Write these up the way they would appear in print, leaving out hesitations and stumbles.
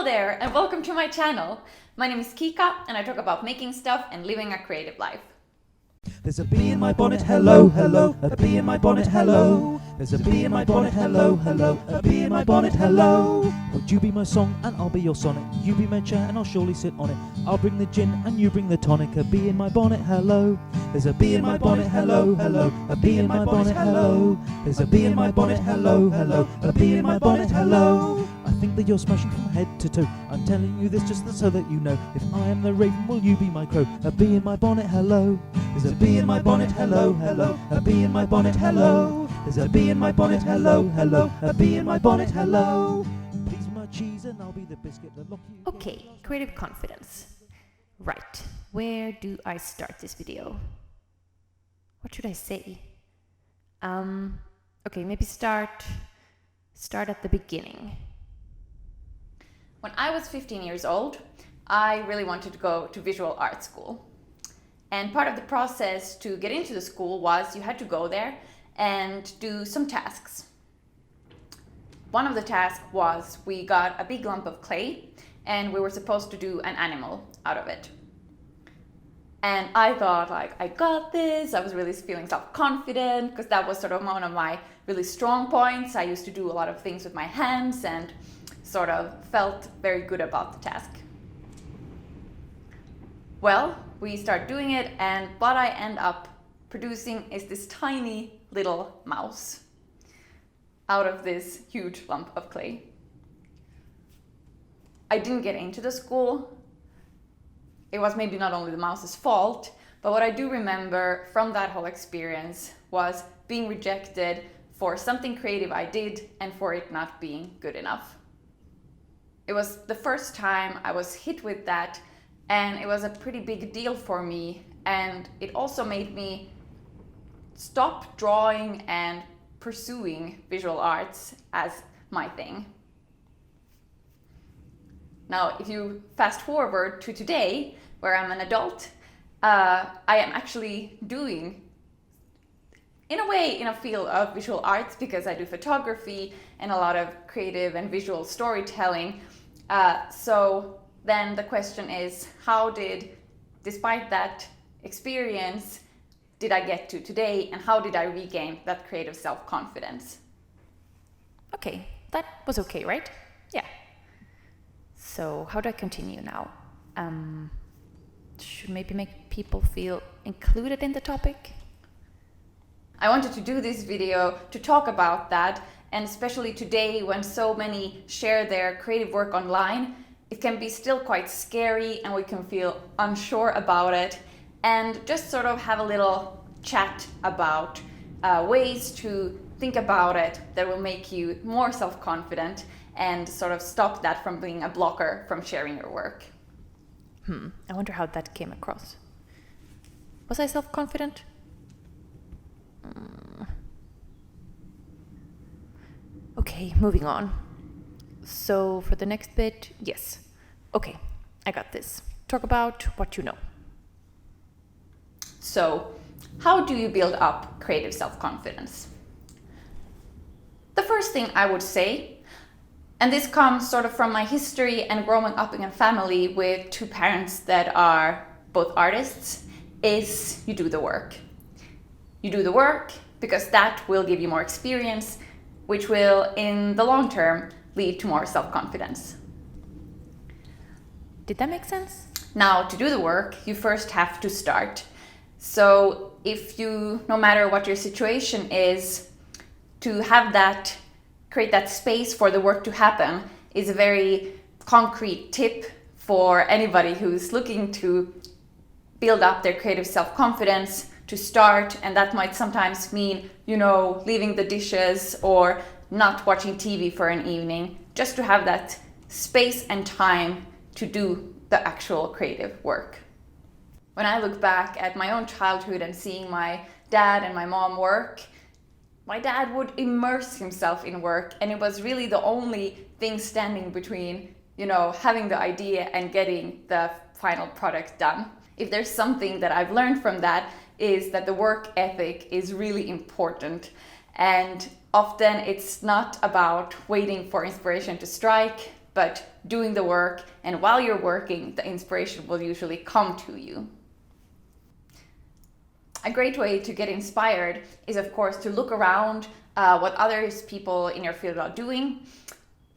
there, and welcome to my channel. My name is Kika, and I talk about making stuff and living a creative life. There's a bee in my bonnet, hello, hello, a bee in my bonnet, hello. There's a bee in my bonnet, hello, hello, a bee in my bonnet, hello. Would you be my song and I'll be your sonnet? You be my chair and I'll surely sit on it. I'll bring the gin and you bring the tonic. A bee in my bonnet, hello. There's a bee in my bonnet, hello, hello, a bee in my bonnet, hello. There's a bee in my bonnet, hello, hello, a bee in my bonnet, hello. I think that you're smashing from head to toe. I'm telling you this just so that you know. If I am the raven, will you be my crow? A bee in my bonnet, hello. There's a bee in my bonnet, hello, hello, a bee in my bonnet, hello. There's a bee in my bonnet, hello, hello, a bee in my bonnet, hello. Please my cheese and I'll be the biscuit that lock you. Okay, creative confidence. Right, where do I start this video? What should I say? Okay, maybe start at the beginning. When I was 15 years old, I really wanted to go to visual art school. And part of the process to get into the school was you had to go there and do some tasks. One of the tasks was we got a big lump of clay and we were supposed to do an animal out of it. And I thought, like, I got this. I was really feeling self-confident because that was sort of one of my really strong points. I used to do a lot of things with my hands and sort of felt very good about the task. Well, we start doing it, and what I end up producing is this tiny little mouse out of this huge lump of clay. I didn't get into the school. It was maybe not only the mouse's fault, but what I do remember from that whole experience was being rejected for something creative I did and for it not being good enough. It was the first time I was hit with that, and it was a pretty big deal for me, and it also made me stop drawing and pursuing visual arts as my thing. Now, if you fast forward to today, where I'm an adult, I am actually doing, in a way, in a field of visual arts because I do photography and a lot of creative and visual storytelling. So then the question is, how did, despite that experience, did I get to today, and how did I regain that creative self-confidence? Okay, that was okay, right? Yeah. So how do I continue now? Should maybe make people feel included in the topic? I wanted to do this video to talk about that, and especially today when so many share their creative work online, it can be still quite scary and we can feel unsure about it, and just sort of have a little chat about ways to think about it that will make you more self-confident and sort of stop that from being a blocker from sharing your work. I wonder how that came across. Was I self-confident? Okay, moving on. So for the next bit, yes. Okay, I got this. Talk about what you know. So, how do you build up creative self-confidence? The first thing I would say, and this comes sort of from my history and growing up in a family with two parents that are both artists, is you do the work. You do the work because that will give you more experience, which will, in the long term, lead to more self-confidence. Did that make sense? Now, to do the work, you first have to start. So if you, no matter what your situation is, to have that, create that space for the work to happen is a very concrete tip for anybody who's looking to build up their creative self-confidence, to start. And that might sometimes mean, leaving the dishes or not watching TV for an evening, just to have that space and time to do the actual creative work. When I look back at my own childhood and seeing my dad and my mom work, my dad would immerse himself in work, and it was really the only thing standing between, having the idea and getting the final product done. If there's something that I've learned from that, is that the work ethic is really important. And often it's not about waiting for inspiration to strike, but doing the work, and while you're working, the inspiration will usually come to you. A great way to get inspired is, of course, to look around what others people in your field are doing.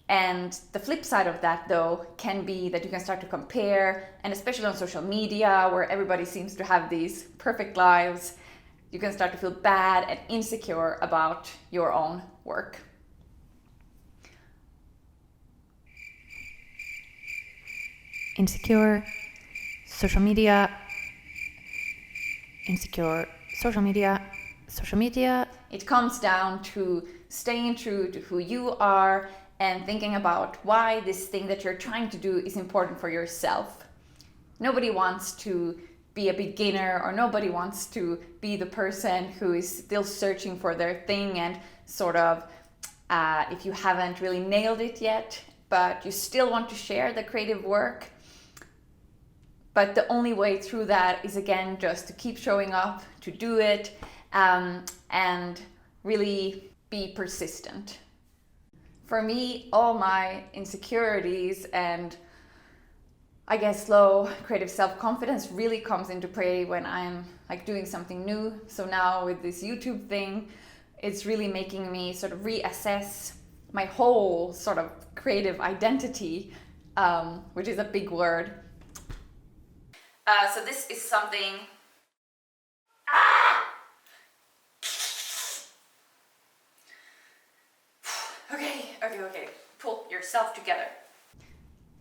And the flip side of that, though, can be that you can start to compare, and especially on social media, where everybody seems to have these perfect lives, you can start to feel bad and insecure about your own work. Insecure, social media, insecure, social media, social media. It comes down to staying true to who you are and thinking about why this thing that you're trying to do is important for yourself. Nobody wants to be a beginner, or nobody wants to be the person who is still searching for their thing and sort of, if you haven't really nailed it yet, but you still want to share the creative work. But the only way through that is, again, just to keep showing up, to do it, and really be persistent. For me, all my insecurities and I guess low creative self-confidence really comes into play when I'm like doing something new. So now with this YouTube thing, it's really making me sort of reassess my whole sort of creative identity, which is a big word. So this is something... Okay. Pull yourself together.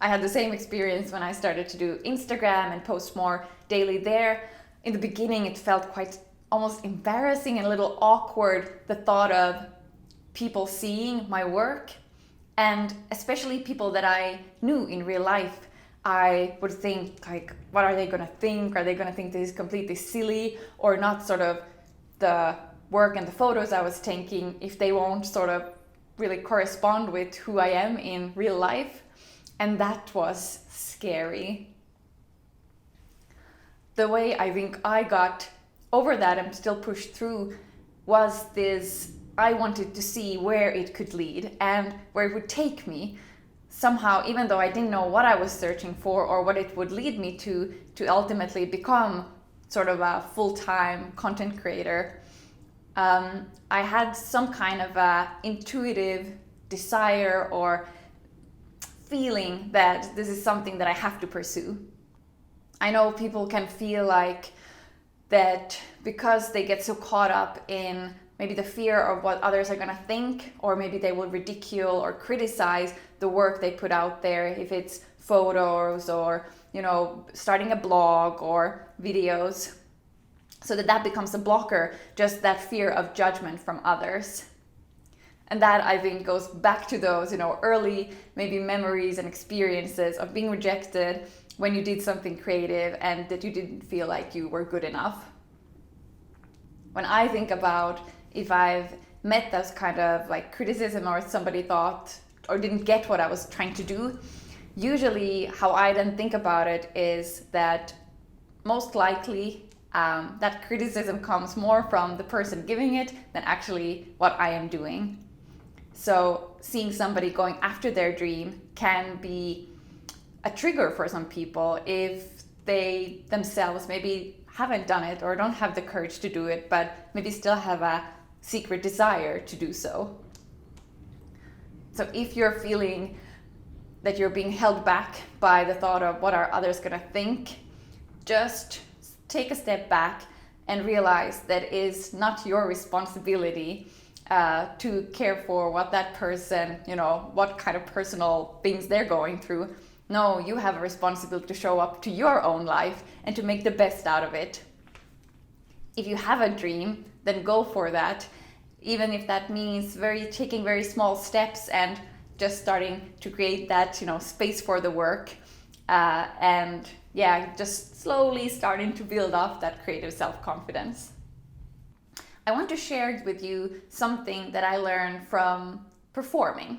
I had the same experience when I started to do Instagram and post more daily there. In the beginning, it felt quite almost embarrassing and a little awkward, the thought of people seeing my work, and especially people that I knew in real life. I would think, like, what are they gonna think? Are they gonna think this is completely silly or not sort of the work and the photos I was taking if they won't sort of really correspond with who I am in real life? And that was scary. The way I think I got over that and still pushed through was this, I wanted to see where it could lead and where it would take me. Somehow, even though I didn't know what I was searching for or what it would lead me to ultimately become sort of a full-time content creator, I had some kind of a intuitive desire or feeling that this is something that I have to pursue. I know people can feel like that because they get so caught up in maybe the fear of what others are gonna think, or maybe they will ridicule or criticize the work they put out there, if it's photos or, you know, starting a blog or videos, so that becomes a blocker, just that fear of judgment from others. And that, I think, goes back to those, you know, early maybe memories and experiences of being rejected when you did something creative and that you didn't feel like you were good enough. When I think about if I've met those kind of like criticism, or somebody thought or didn't get what I was trying to do, usually how I then think about it is that most likely that criticism comes more from the person giving it than actually what I am doing. So seeing somebody going after their dream can be a trigger for some people if they themselves maybe haven't done it or don't have the courage to do it, but maybe still have a secret desire to do so. So if you're feeling that you're being held back by the thought of what are others gonna think, just take a step back and realize that it is not your responsibility to care for what that person, you know, what kind of personal things they're going through. No, you have a responsibility to show up to your own life and to make the best out of it. If you have a dream, then go for that, even if that means taking very small steps and just starting to create that, you know, space for the work, and just slowly starting to build up that creative self-confidence. I want to share with you something that I learned from performing.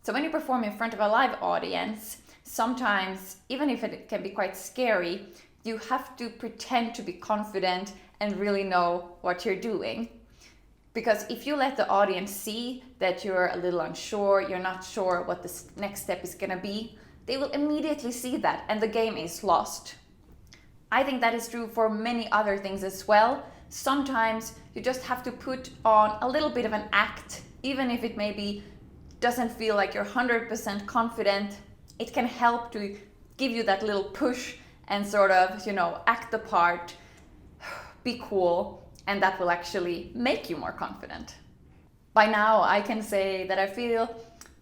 So when you perform in front of a live audience, sometimes, even if it can be quite scary, you have to pretend to be confident and really know what you're doing. Because if you let the audience see that you're a little unsure, you're not sure what the next step is gonna be, they will immediately see that and the game is lost. I think that is true for many other things as well. Sometimes you just have to put on a little bit of an act, even if it maybe doesn't feel like you're 100% confident. It can help to give you that little push and sort of, act the part, be cool, and that will actually make you more confident. By now, I can say that I feel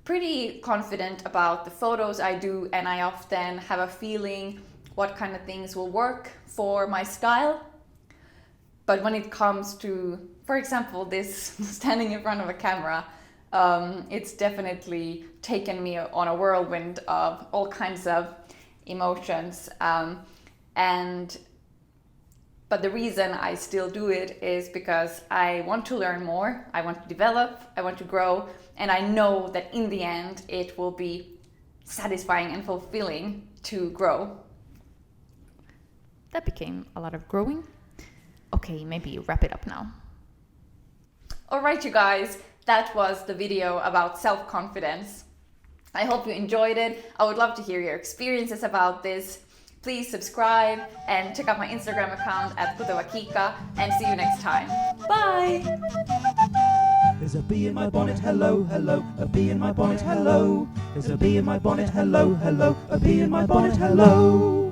pretty confident about the photos I do, and I often have a feeling what kind of things will work for my style. But when it comes to, for example, this standing in front of a camera, it's definitely taken me on a whirlwind of all kinds of emotions. But the reason I still do it is because I want to learn more, I want to develop, I want to grow, and I know that in the end it will be satisfying and fulfilling to grow. That became a lot of growing. Okay, maybe wrap it up now. Alright, you guys, that was the video about self-confidence. I hope you enjoyed it. I would love to hear your experiences about this. Please subscribe and check out my Instagram account at @kutavakika, and see you next time. Bye! There's a bee in my bonnet, hello, hello. A bee in my bonnet, hello. There's a bee in my bonnet, hello, hello. A bee in my bonnet, hello.